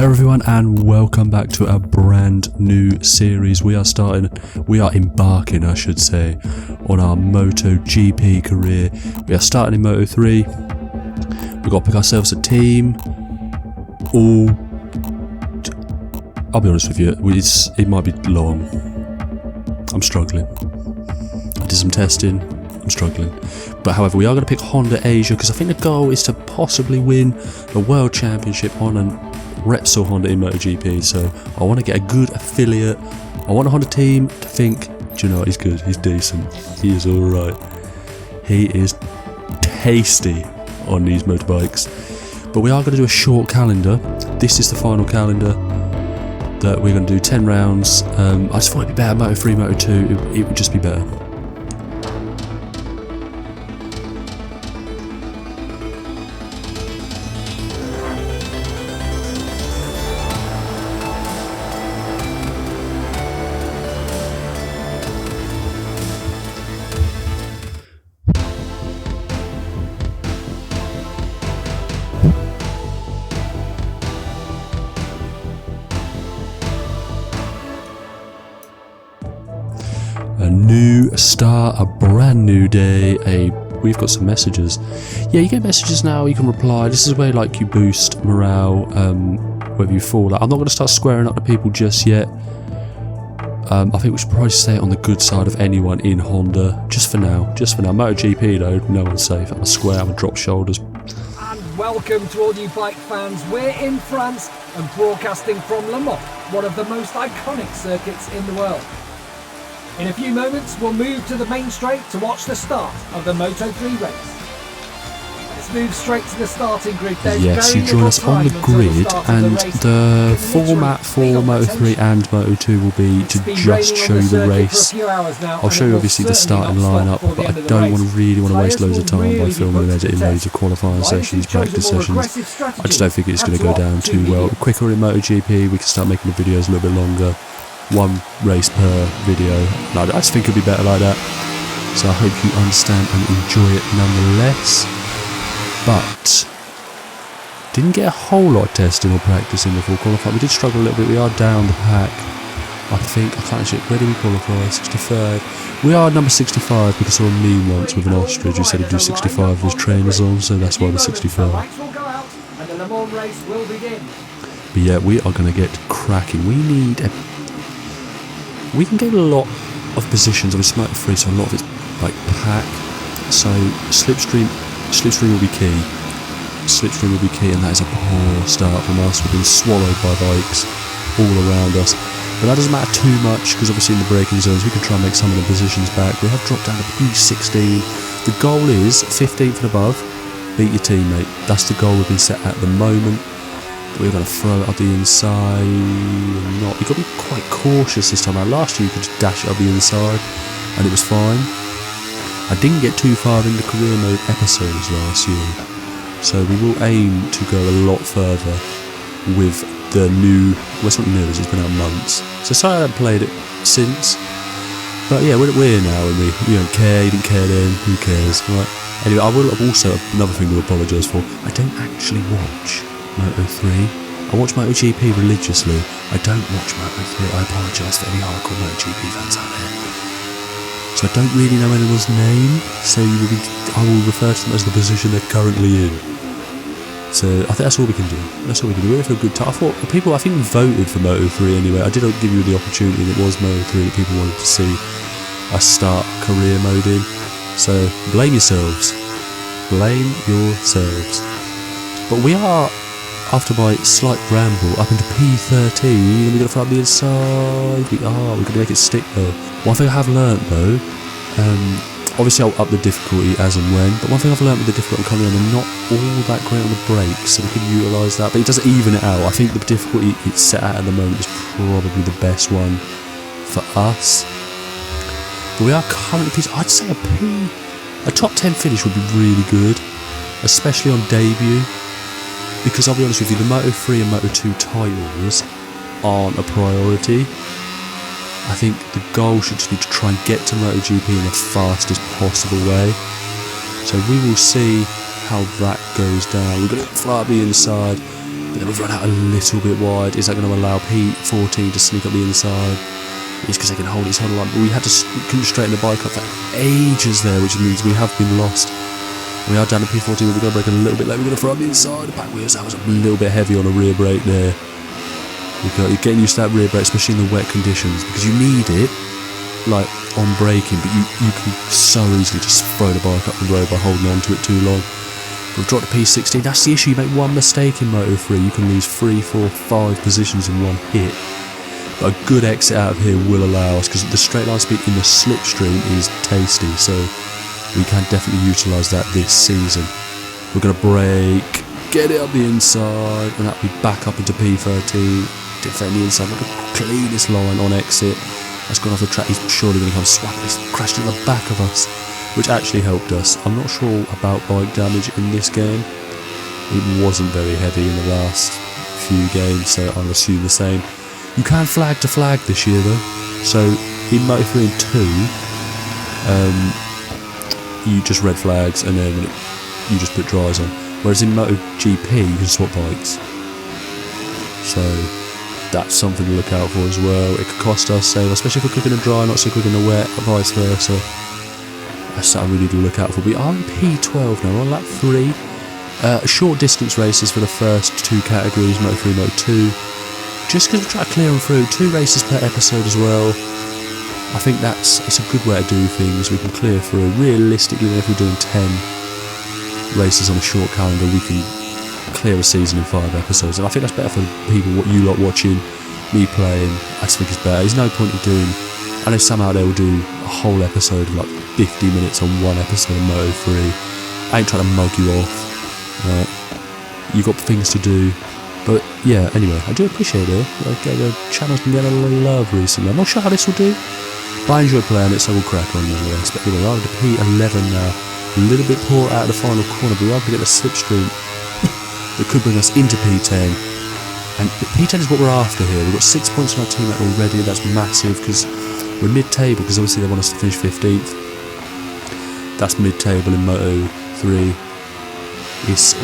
Hello everyone and welcome back to a brand new series. We are embarking I should say, on our MotoGP career. We are starting in Moto3. We've got to pick ourselves a team. I'll be honest with you, it might be long. I'm struggling. I did some testing, I'm struggling. But however, we are going to pick Honda Asia because I think the goal is to possibly win a World Championship on an Repsol Honda in MotoGP, so I want to get a good affiliate. I want a Honda team to think, do you know what, he's good, he's decent, he is alright. He is tasty on these motorbikes. But we are going to do a short calendar. This is the final calendar that we're going to do 10 rounds. I just thought it'd be better, Moto3, Moto2, it would just be better. A new start, a brand new day. We've got some messages. Yeah, you get messages now, you can reply. This is where like you boost morale, whether you fall. I'm not going to start squaring up to people just yet. I think we should probably stay on the good side of anyone in Honda, just for now. MotoGP though, no one's safe. I'm a square, I'm a drop shoulders. And welcome to all you bike fans. We're in France and broadcasting from Le Mans, one of the most iconic circuits in the world. In a few moments, we'll move to the main straight to watch the start of the Moto3 race. Let's move straight to the starting grid. Yes, you join us on the grid, and the format for Moto3 and Moto2 will be to just show you the race. I'll show you obviously the starting lineup, but I don't really want to waste loads of time by filming and editing loads of qualifying sessions, practice sessions. I just don't think it's going to go down too well. Quicker in MotoGP, we can start making the videos a little bit longer. One race per video. I just think it'll be better like that. So I hope you understand and enjoy it nonetheless. But didn't get a whole lot of testing or practicing before qualifying. We did struggle a little bit. We are down the pack. I think, I can't actually, where did we qualify? 63rd. We are number 65 because I saw a meme once with an ostrich who said he'd do 65 with his trainers on, so that's why we're 63rd. But yeah, we are going to get cracking. We can gain a lot of positions. Obviously, Moto3, so a lot of it's like pack. So slipstream will be key. Slipstream will be key, and that is a poor start from us. We've been swallowed by bikes all around us. But that doesn't matter too much because obviously in the braking zones we can try and make some of the positions back. We have dropped down to P16. The goal is 15th and above. Beat your teammate. That's the goal we've been set at the moment. We're going to throw it up the inside or not. You've got to be quite cautious this time. Last year you could just dash it up the inside and it was fine. I didn't get too far in the career mode episodes last year, so we will aim to go a lot further with the new, well it's not new, it's been out months, so sorry I haven't played it since, but yeah, we're now and we don't care, you didn't care then, who cares, right? Anyway, I will also, another thing to apologise for, I don't actually watch Moto3. I watch MotoGP religiously. I don't watch Moto3. I apologise for any hardcore MotoGP fans out there. So I don't really know anyone's name, so I will refer to them as the position they're currently in. So I think that's all we can do. We're in for a good time. I thought people, I think voted for Moto3 anyway. I did give you the opportunity, and it was Moto3 that people wanted to see us start career mode in. So blame yourselves. But we are, after my slight ramble, up into P13, and we're going to throw up the inside. We're going to make it stick though. One thing I have learnt though, obviously I'll up the difficulty as and when, but one thing I've learnt with the difficulty coming on, they're not all that great on the brakes, so we can utilise that, but it does even it out. I think the difficulty it's set at the moment is probably the best one for us. But we are currently, I'd say a top 10 finish would be really good, especially on debut. Because I'll be honest with you, the Moto3 and Moto2 titles aren't a priority. I think the goal should just be to try and get to MotoGP in the fastest possible way. So we will see how that goes down. We're going to fly up the inside. But then we've run out a little bit wide. Is that going to allow P14 to sneak up the inside? It's because they can hold its whole line. But we couldn't straighten the bike up for ages there, which means we have been lost. We are down to P14, but we're going to brake a little bit late. We're going to throw up the inside. The back wheels, that was a little bit heavy on a rear brake there. You're getting used to that rear brake, especially in the wet conditions, because you need it, like, on braking, but you can so easily just throw the bike up the road by holding on to it too long. We've dropped to P16. That's the issue. You make one mistake in Moto3, you can lose 3, 4, 5 positions in one hit. But a good exit out of here will allow us, because the straight line speed in the slipstream is tasty, so we can definitely utilise that this season. We're going to brake, get it up the inside, and that'll be back up into P13. Defend the inside, look at the cleanest line on exit. That's gone off the track. He's surely going to come swap. He's crashed into the back of us, which actually helped us. I'm not sure about bike damage in this game. It wasn't very heavy in the last few games, so I'll assume the same. You can flag to flag this year though. So in Moto3 and 2, you just red flags and then you just put dries on. Whereas in MotoGP you can swap bikes. So that's something to look out for as well. It could cost us, save, especially if we're quick in the dry, not so quick in the wet, or vice versa. That's something we need to look out for. We are in P12 now, on lap 3. Short distance races for the first 2 categories, Moto3, Moto2. Just because we try to clear them through, 2 races per episode as well. I think it's a good way to do things. We can clear through. Realistically, if we're doing 10 races on a short calendar, we can clear a season in 5 episodes, and I think that's better for people, what you lot watching, me playing. I just think it's better. There's no point in doing, I know some out there will do a whole episode of like 50 minutes on one episode of Moto3. I ain't trying to mug you off, right? You got things to do, but yeah, anyway, I do appreciate it. The channel's been getting a lot of love recently. I'm not sure how this will do, but I enjoy playing it, so we'll crack on nonetheless. But anyway, we're on to P11 now. A little bit poor out of the final corner, but we're able to get the slipstream that could bring us into P10, and P10 is what we're after here. We've got 6 points on our team already. That's massive because we're mid-table, because obviously they want us to finish 15th. That's mid-table in Moto3. It's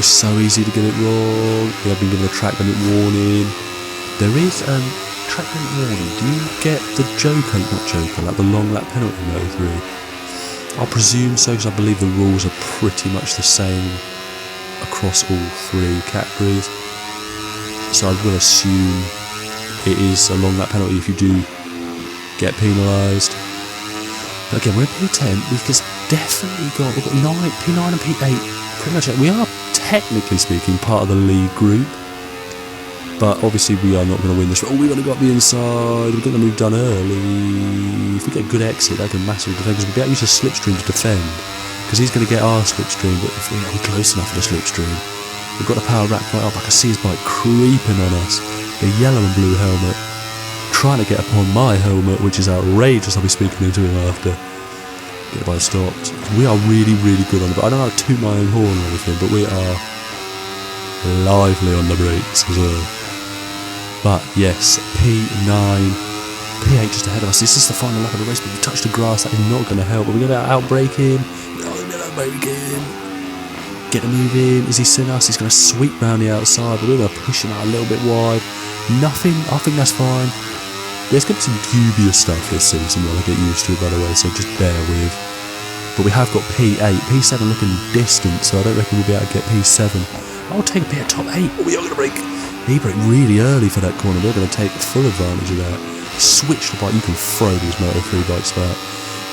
so easy to get it wrong. We have been given a track limit warning. There is track limit warning. Do you get the Joker, not Joker, like the long lap penalty in Moto3? I'll presume so, because I believe the rules are pretty much the same across all 3 categories, so I will assume it is a long lap penalty if you do get penalised. But again, we're in P10. We've just definitely we've got P9 and P8 pretty much. We are technically speaking part of the league group, but obviously we are not going to win this. Oh, we've got to go up the inside. We're going to move done early. If we get a good exit, that can massively defend, because we'll be able to use a slipstream to defend, because he's going to get our slipstream. But if we're close enough for the slipstream, we've got the power rack right up. I can see his bike creeping on us. The yellow and blue helmet trying to get upon my helmet, which is outrageous. I'll be speaking into him after. Get the bike stopped. We are really, really good on it. But I don't know how to toot my own horn or anything, but we are lively on the brakes as well. But yes, P9, P8 just ahead of us. This is the final lap of the race, but we touched the grass. That is not going to help. But we're going to outbrake him. Get the move in. Is he seen us? He's going to sweep round the outside, but we're going to push him out a little bit wide. Nothing. I think that's fine. There's going to be some dubious stuff this season that I get used to, by the way, so just bear with. But we have got P8. P7 looking distant, so I don't reckon we'll be able to get P7. I'll take a bit of top 8. Oh, we are going to break. He braked really early for that corner. We're going to take full advantage of that. Switch the bike. You can throw these Moto3 bikes back.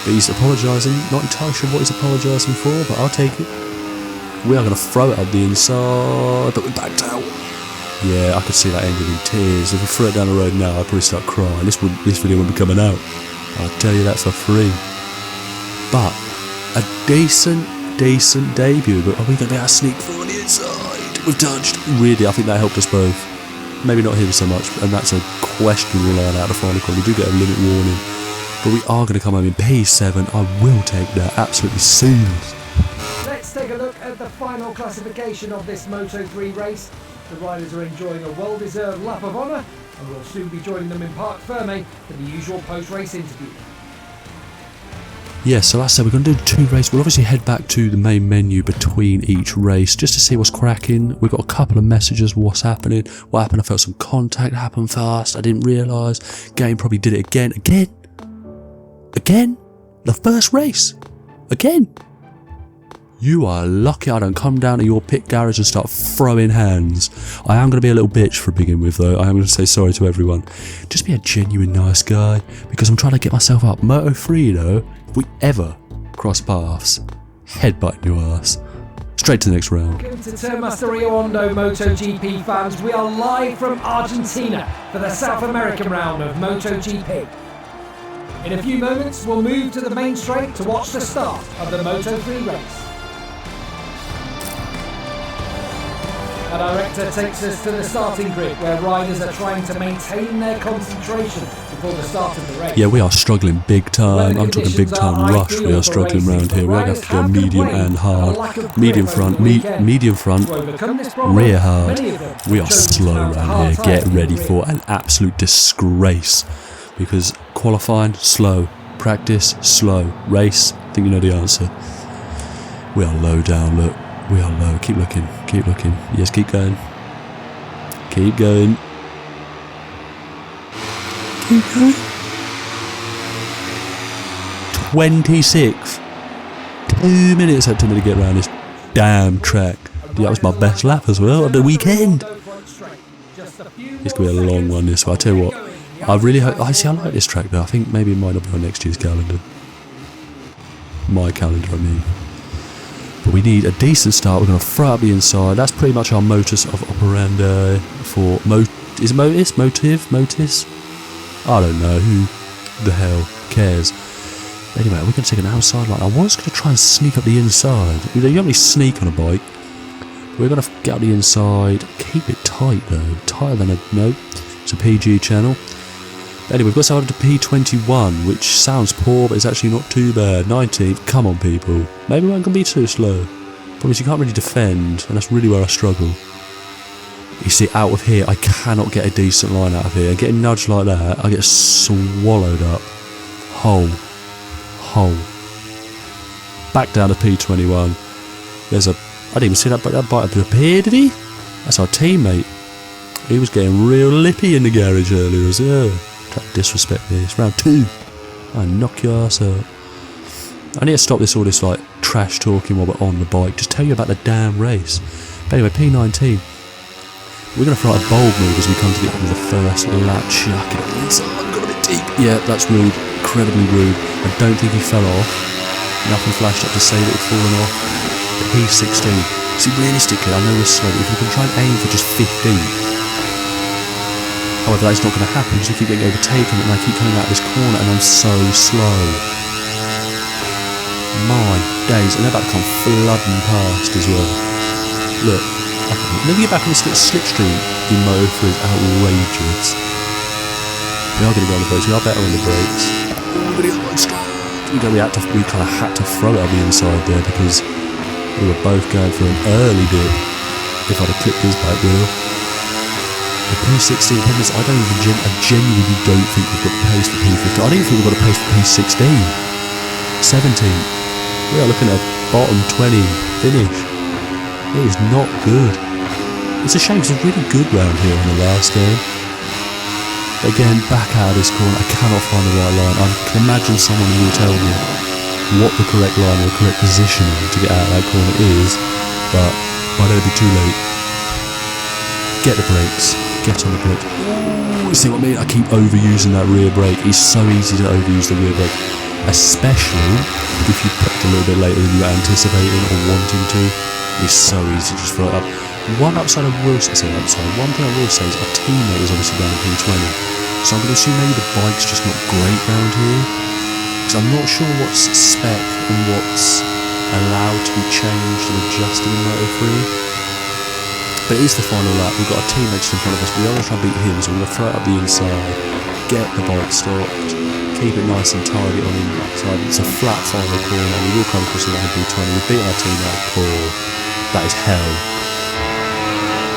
But he's apologising. Not entirely sure what he's apologising for, but I'll take it. We are going to throw it up the inside, but we backed out. Yeah, I could see that ending in tears. If we threw it down the road now, I'd probably start crying. This video wouldn't be coming out. I'll tell you that for free. But a decent debut. But are we going to be able to sneak through on the inside? We've touched. Really, I think that helped us both. Maybe not him so much, and that's a questionable line out of the final corner. We do get a limit warning, but we are going to come home in P7. I will take that. Absolutely seamless. Let's take a look at the final classification of this Moto3 race. The riders are enjoying a well-deserved lap of honour, and we'll soon be joining them in Parc Fermé for the usual post-race interview. Yeah, so as I said, we're going to do 2 races. We'll obviously head back to the main menu between each race just to see what's cracking. We've got a couple of messages, what's happening, what happened. I felt some contact happen fast, I didn't realise. Game probably did it again. The first race, again. You are lucky I don't come down to your pit garage and start throwing hands. I am going to be a little bitch for begin with though. I am going to say sorry to everyone. Just be a genuine nice guy, because I'm trying to get myself up. Moto3 though, if we ever cross paths, headbutting your ass. Straight to the next round. Welcome to Turnmaster Rio Hondo MotoGP fans. We are live from Argentina for the South American round of MotoGP. In a few moments, we'll move to the main straight to watch the start of the Moto3 race. Our director takes us to the starting grid where riders are trying to maintain their concentration before the start of the race. Yeah, we are struggling big time. I'm talking big time rush. We are struggling around here. We are going to have to go medium and hard. Medium front, medium front, rear hard. We are slow around here. Get ready for an absolute disgrace. Because qualifying, slow. Practice, slow. Race, I think you know the answer. We are low down, look. We are low. Keep looking. Keep looking. Yes, keep going. Keep going. Keep going. 26th. 2 minutes it took me to get around this damn track. That was my best lap as well of the weekend. It's going to be a long one this, but I tell you what, I really hope. I like this track though. I think maybe it might not be on next year's calendar. My calendar, I mean. But we need a decent start. We're going to throw up the inside. That's pretty much our modus of operandi for Is it Motus? Motus? I don't know. Who the hell cares? Anyway, we're going to take an outside line. I was going to try and sneak up the inside. You don't really sneak on a bike. We're going to get up the inside. Keep it tight though. Tighter than a... No. It's a PG channel. Anyway, we've got to up to P21, which sounds poor, but it's actually not too bad. 19th, come on people. Maybe we can be too slow. Problem is you can't really defend, and that's really where I struggle. You see, out of here, I cannot get a decent line out of here. Getting nudged like that, I get swallowed up. Hole. Back down to P21. There's a... I didn't even see that bike appear, did he? That's our teammate. He was getting real lippy in the garage earlier as well. Try to disrespect this. Round 2. I knock your ass out. I need to stop all this like trash talking while we're on the bike. Just tell you about the damn race. But anyway, P19. We're going to throw out a bold move as we come to the end of the first lap. Chuck it inside. I've got a bit deep. Yeah, that's rude. Incredibly rude. I don't think he fell off. Nothing flashed up to say that he'd fallen off. P16. See, realistically, I know we're slow, but if we can try and aim for just 15th. However, that's not going to happen because we keep getting overtaken and I keep coming out of this corner and I'm so slow. My days, and they're about to come flooding past as well. Look, let me get back on this slipstream in Moto3 is outrageous. We are going to go on the brakes, we are better on the brakes. We kind of had to throw it on the inside there because we were both going for an early dip. If I'd have clipped his back wheel. The P16, the problem is I genuinely don't think we've got the pace for P15. I don't even think we've got a pace for P16. 17. We are looking at a bottom 20 finish. It is not good. It's a shame because it's really good round here in the last game. But again, back out of this corner, I cannot find the right line. I can imagine someone will tell me what the correct line or the correct positioning to get out of that corner is, but by then it'll be too late. Get the brakes. Get on the brake. Ooh, you see what I mean? I keep overusing that rear brake. It's so easy to overuse the rear brake. Especially if you put it a little bit later than you were anticipating or wanting to. It's so easy to just throw it up. One thing I will say is our teammate is obviously down in P20. So I'm going to assume maybe the bike's just not great round here. Because I'm not sure what's spec and what's allowed to be changed and adjusted in Moto3. But it is the final lap. We've got a teammate just in front of us. We are going to try and beat him, so we're going to throw it up the inside, get the bike stopped, keep it nice and tidy on the inside. It's a flat final corner, and we will come across the line B20. We've beaten our teammate poor. That is hell.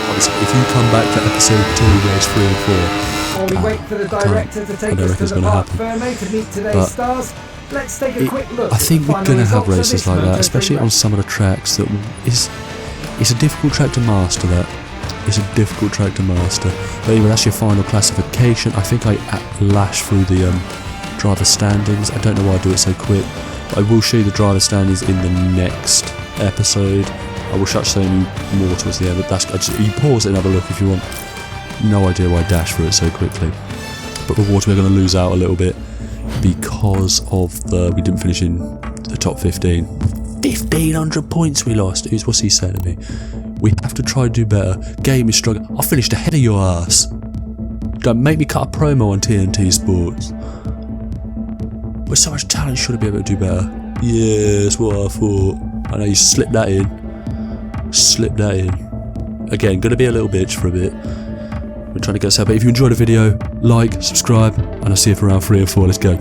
Honestly, if you come back to episode 2, race 3 and 4, while we wait for the director to take us to the Parc Fermé to meet today's stars, Let's take a quick look. I think at the we're going to final have results of races this like that, Moto3 especially on race. some of the tracks that it's a difficult track to master. It's a difficult track to master. But anyway, that's your final classification. I think I lashed through the driver standings. I don't know why I do it so quick, but I will show you the driver standings in the next episode. I will show you more towards the end, but you pause it and have a look if you want. No idea why I dashed through it so quickly. But with water, we're going to lose out a little bit because of we didn't finish in the top 15. 1,500 points we lost. What's he saying to me? We have to try to do better. Game is struggling. I finished ahead of your ass. Don't make me cut a promo on TNT Sports. With so much talent, should I be able to do better? Yeah, that's what I thought. I know you slipped that in. Again, gonna be a little bitch for a bit. We're trying to get us out, but if you enjoyed the video, like, subscribe, and I'll see you for round 3 and 4. Let's go.